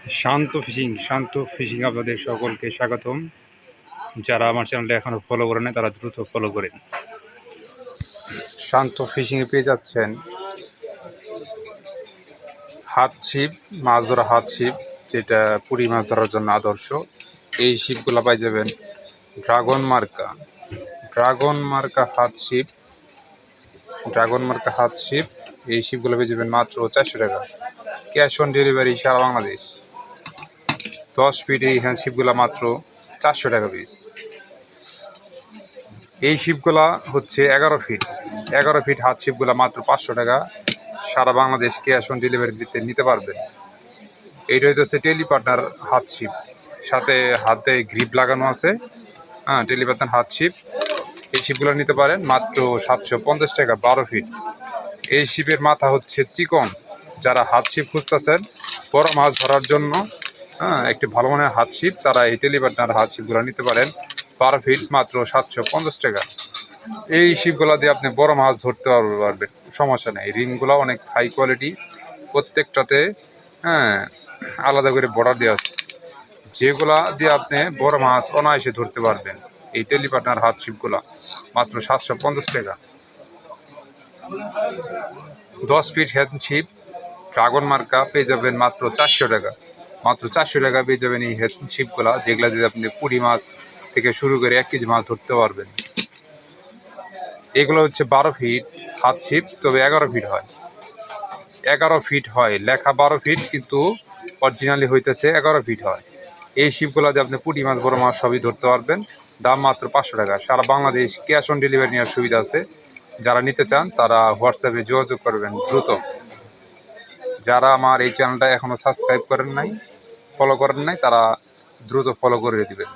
শান্ত fishing আপনাদের সকলকে স্বাগতম। যারা আমার চ্যানেলটা এখনো ফলো করে নাই তারা দ্রুত ফলো করেন। শান্ত ফিশিংয়ে পেয়ে যাচ্ছেন হাত ছিপ, মাছ ধরা হাত ছিপ, যেটা পুঁটি মাছ ধরার জন্য আদর্শ। এই ছিপগুলো পাই যাবেন ড্রাগন মার্কা হাত ছিপ। এই ছিপগুলো পেয়ে যাবেন মাত্র 400 টাকা, ক্যাশ অন ডেলিভারি সারা বাংলাদেশ। 10 ফিট এই ছিপগুলো মাত্র 400 টাকা পিস। এই ছিপগুলা হচ্ছে 11 ফিট হাত ছিপগুলা মাত্র 500 টাকা, সারা বাংলাদেশ ক্যাশ অন ডেলিভারিতে নিতে পারবেন। এইটা হচ্ছে টেলিপার্টনার হাত ছিপ, সাথে হাতে গ্রিপ লাগানো আছে। টেলিপার্টনার হাত ছিপ, এই ছিপগুলো নিতে পারেন মাত্র 750 টাকা 12 ফিট। এই ছিপের মাথা হচ্ছে চিকন। যারা হাত ছিপ খুঁজতেছেন বড় মাছ ধরার জন্য, একটি ভালো মানের হাত ছিপ, তারা এই টেলিপার্টনার হাত ছিপগুলো নিতে পারেন 12 ফিট মাত্র 750 টাকা। এই ছিপগুলা দিয়ে আপনি বড় মাছ ধরতে পারবেন, সমস্যা নেই। রিংগুলো অনেক হাই কোয়ালিটি, প্রত্যেকটাতে আলাদা করে বর্ডার দেওয়া আছে, যেগুলা দিয়ে আপনি বড় মাছ অনায়াসে ধরতে পারবেন। এই টেলিপার্টনার হাত ছিপগুলা মাত্র 750 টাকা। 10 ফিট হ্যান্ড ছিপ ড্রাগন মার্কা পেয়ে যাবেন মাত্র 400 টাকা। মাত্র 400 টাকা পেয়ে যাবেন এই হ্যান্ড ছিপগুলা, যেগুলা দিয়ে আপনি পুঁটি মাছ থেকে শুরু করে 1 কেজি মাছ ধরতে পারবেন। এগুলো হচ্ছে 12 ফিট হাত ছিপ, তবে 11 ফিট হয়, লেখা 12 ফিট কিন্তু অরিজিনালি হইতেছে 11 ফিট হয়। এই ছিপগুলো দিয়ে আপনি পুঁটি মাছ বড় মাছ সবই ধরতে পারবেন। দাম মাত্র 500 টাকা। সারা বাংলাদেশ ক্যাশ অন ডেলিভারি নেওয়ার সুবিধা আছে। যারা নিতে চান তারা হোয়াটসঅ্যাপে যোগাযোগ করবেন দ্রুত। যারা আমার এই চ্যানেলটা এখনও সাবস্ক্রাইব করেন নাই, ফলো করেন নাই, তারা দ্রুত ফলো করে দিবেন।